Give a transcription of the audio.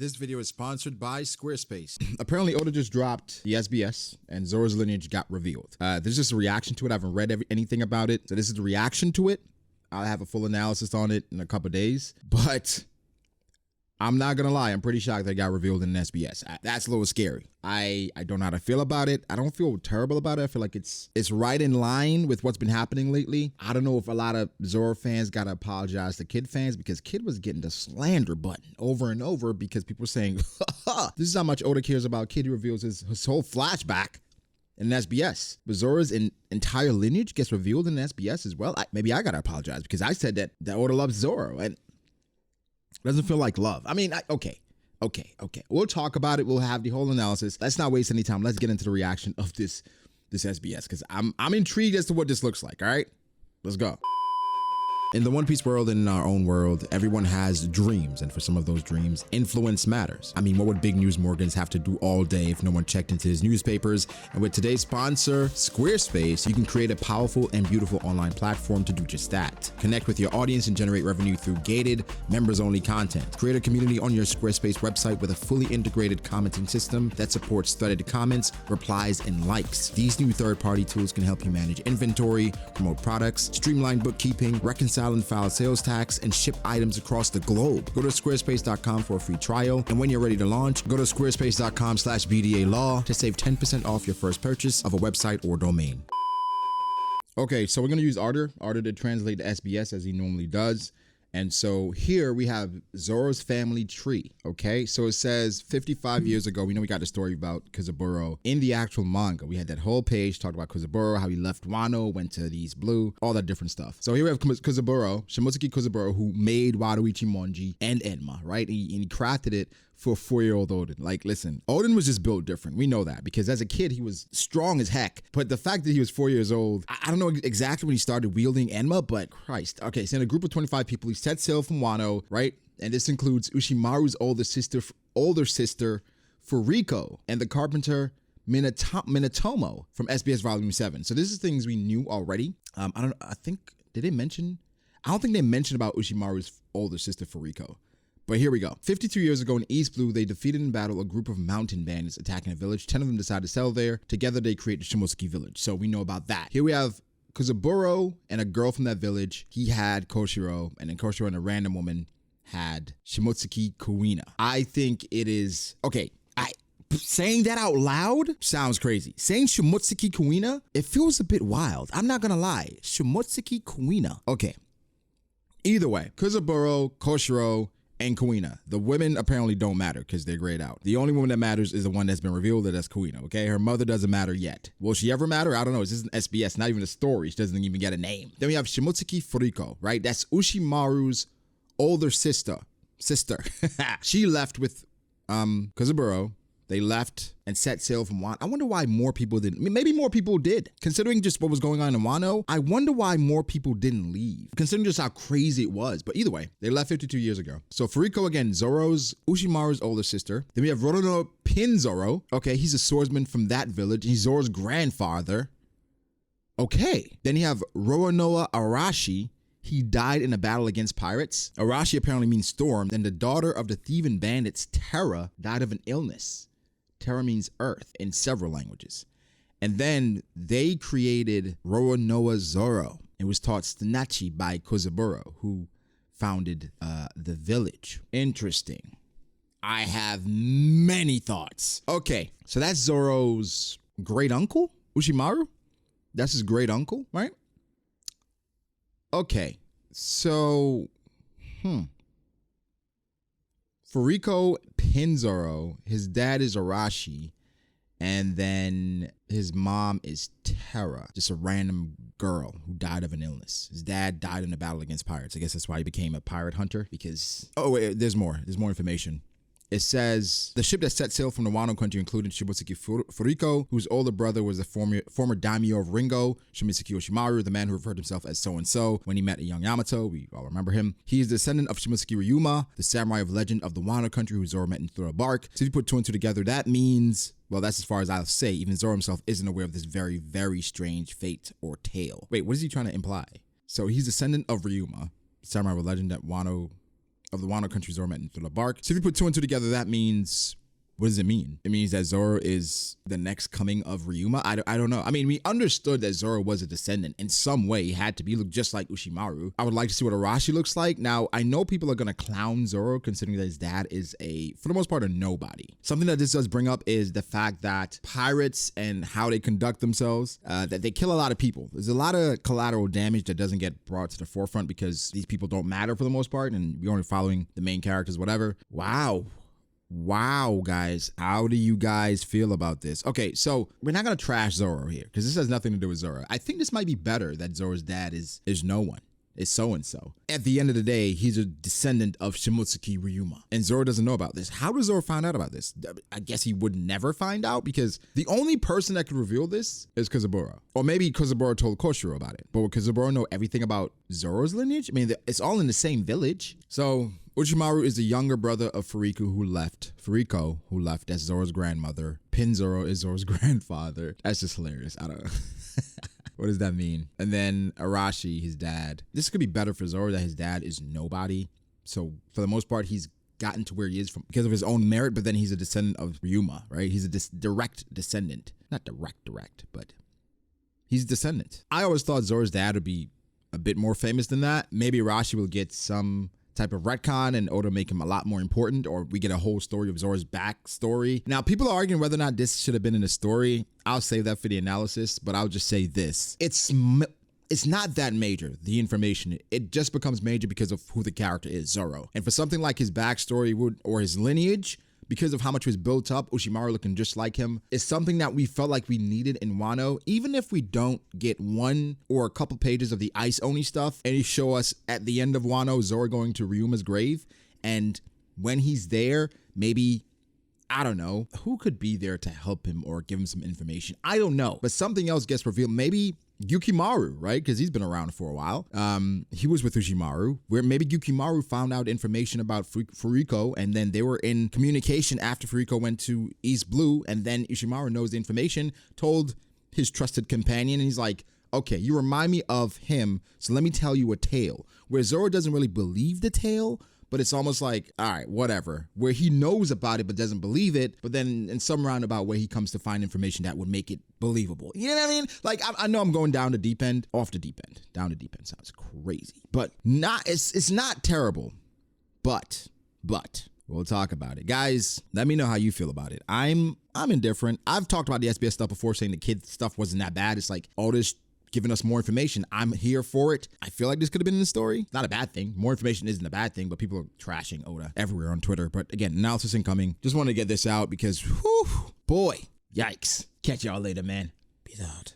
This video is sponsored by Squarespace. Apparently, Oda just dropped the SBS and Zoro's lineage got revealed. There's just a reaction to it. I haven't read anything about it. So this is the reaction to it. I'll have a full analysis on it in a couple days. But I'm not gonna lie, I'm pretty shocked that it got revealed in an SBS. That's a little scary. I don't know how to feel about it. I don't feel terrible about it. I feel like it's right in line with what's been happening lately. I don't know if a lot of Zoro fans gotta apologize to Kid fans because Kid was getting the slander button over and over because people were saying, this is how much Oda cares about Kid. He reveals his whole flashback in an SBS. But Zoro's entire lineage gets revealed in an SBS as well. Maybe I gotta apologize because I said that Oda loves Zoro and doesn't feel like love. I mean, okay. We'll talk about it. We'll have the whole analysis. Let's not waste any time. Let's get into the reaction of this SBS because I'm intrigued as to what this looks like. All right, let's go. In the One Piece world and in our own world, everyone has dreams, and for some of those dreams, influence matters. I mean, what would Big News Morgans have to do all day if no one checked into his newspapers? And with today's sponsor, Squarespace, you can create a powerful and beautiful online platform to do just that. Connect with your audience and generate revenue through gated, members-only content. Create a community on your Squarespace website with a fully integrated commenting system that supports threaded comments, replies, and likes. These new third-party tools can help you manage inventory, promote products, streamline bookkeeping, reconcile and file sales tax, and ship items across the globe. Go to squarespace.com for a free trial, and when you're ready to launch, go to squarespace.com/B.D.A. law to save 10% off your first purchase of a website or domain. Okay, so we're gonna use Arthur to translate the SBS as he normally does. And so here we have Zoro's family tree, okay? So it says 55 years ago, we know we got the story about Kozaburo. In the actual manga, we had that whole page talked about Kozaburo, how he left Wano, went to the East Blue, all that different stuff. So here we have Kozaburo, Shimotsuki Kozaburo, who made Wado Ichimonji and Enma, right? And he crafted it for 4-year-old Oden. Like, listen, Oden was just built different. We know that because as a kid, he was strong as heck. But the fact that he was 4 years old, I don't know exactly when he started wielding Enma, but Christ. Okay, so in a group of 25 people, he set sail from Wano, right? And this includes Ushimaru's older sister, Furiko, and the carpenter Minatomo from SBS Volume 7. So this is things we knew already. I don't think they mentioned about Ushimaru's older sister, Furiko. But here we go. 52 years ago in East Blue, they defeated in battle a group of mountain bandits attacking a village. 10 of them decided to settle there. Together, they created Shimotsuki village. So we know about that. Here we have Kozaburo and a girl from that village. He had Koshiro, and then Koshiro and a random woman had Shimotsuki Kuina. I think it is, okay, saying that out loud sounds crazy. Saying Shimotsuki Kuina, it feels a bit wild. I'm not gonna lie. Shimotsuki Kuina. Okay. Either way, Kozaburo, Koshiro, and Kuina. The women apparently don't matter because they're grayed out. The only woman that matters is the one that's been revealed, that's Kuina, okay? Her mother doesn't matter yet. Will she ever matter? I don't know. It's just an SBS, not even a story. She doesn't even get a name. Then we have Shimotsuki Furiko, right? That's Ushimaru's older sister. She left with Kozaburo. They left and set sail from Wano. I wonder why more people didn't. I mean, maybe more people did. Considering just what was going on in Wano, I wonder why more people didn't leave. Considering just how crazy it was. But either way, they left 52 years ago. So Furiko, again, Ushimaru's older sister. Then we have Roronoa Pinzoro. Okay, he's a swordsman from that village. He's Zoro's grandfather. Okay. Then you have Roronoa Arashi. He died in a battle against pirates. Arashi apparently means storm. Then the daughter of the thieving bandits, Terra, died of an illness. Terra means earth in several languages. And then they created Roronoa Zoro. It was taught Stanachi by Kozaburo, who founded the village. Interesting. I have many thoughts. Okay, so that's Zoro's great uncle, Ushimaru. That's his great uncle, right? Okay, so, Furiko Pinzoro, his dad is Arashi, and then his mom is Terra, just a random girl who died of an illness. His dad died in a battle against pirates. I guess that's why he became a pirate hunter because, oh wait, there's more information. It says the ship that set sail from the Wano country included Shimotsuki Furiko, whose older brother was the former daimyo of Ringo, Shimotsuki Oshimaru, the man who referred himself as so-and-so when he met a young Yamato. We all remember him. He is the descendant of Shimotsuki Ryuma, the samurai of legend of the Wano country who Zoro met in Thura Bark. So if you put two and two together, that means, well, that's as far as I'll say. Even Zoro himself isn't aware of this very, very strange fate or tale. Wait, what is he trying to imply? So he's descendant of Ryuma, samurai of legend at Wano of the Wano country Zoro met through the bark. So if you put two and two together, that means, what does it mean? It means that Zoro is the next coming of Ryuma. I don't know. I mean, we understood that Zoro was a descendant in some way. He had to be. He looked just like Ushimaru. I would like to see what Arashi looks like. Now, I know people are going to clown Zoro considering that his dad is for the most part, a nobody. Something that this does bring up is the fact that pirates and how they conduct themselves, that they kill a lot of people. There's a lot of collateral damage that doesn't get brought to the forefront because these people don't matter for the most part and we're only following the main characters, whatever. Wow, guys, how do you guys feel about this? Okay, so we're not gonna trash Zoro here because this has nothing to do with Zoro. I think this might be better that Zoro's dad is no one. Is so-and-so. At the end of the day, he's a descendant of Shimotsuki Ryuma. And Zoro doesn't know about this. How does Zoro find out about this? I guess he would never find out because the only person that could reveal this is Kozaburo. Or maybe Kozaburo told Koshiro about it. But would Kozaburo know everything about Zoro's lineage? I mean, it's all in the same village. So Uchimaru is the younger brother of Furiko who left as Zoro's grandmother. Pin Zoro is Zoro's grandfather. That's just hilarious. I don't know. What does that mean? And then Arashi, his dad. This could be better for Zoro that his dad is nobody. So for the most part, he's gotten to where he is because of his own merit, but then he's a descendant of Ryuma, right? He's a direct descendant. Not direct, but he's a descendant. I always thought Zoro's dad would be a bit more famous than that. Maybe Arashi will get some type of retcon and Oda make him a lot more important, or we get a whole story of Zoro's backstory. Now, people are arguing whether or not this should have been in the story. I'll save that for the analysis, but I'll just say this. It's not that major, the information. It just becomes major because of who the character is, Zoro. And for something like his backstory or his lineage, because of how much was built up, Ushimaru looking just like him, is something that we felt like we needed in Wano. Even if we don't get one or a couple pages of the Ice Oni stuff, and you show us at the end of Wano, Zoro going to Ryuma's grave, and when he's there, maybe, I don't know, who could be there to help him or give him some information? I don't know, but something else gets revealed. Maybe Yukimaru, right? Because he's been around for a while. He was with Ushimaru, where maybe Yukimaru found out information about Furiko, and then they were in communication after Furiko went to East Blue, and then Ushimaru knows the information, told his trusted companion, and he's like, okay, you remind me of him, so let me tell you a tale. Where Zoro doesn't really believe the tale, but it's almost like, all right, whatever, where he knows about it but doesn't believe it, but then in some roundabout way he comes to find information that would make it believable. You know what I mean? Like, I know I'm going down the deep end, off the deep end. Down the deep end sounds crazy, but it's not terrible, but we'll talk about it. Guys, let me know how you feel about it. I'm indifferent. I've talked about the SBS stuff before, saying the kid stuff wasn't that bad. It's like all this giving us more information. I'm here for it. I feel like this could have been in the story. Not a bad thing. More information isn't a bad thing, but people are trashing Oda everywhere on Twitter. But again, analysis incoming. Just want to get this out because, whew, boy, yikes. Catch y'all later, man. Peace out.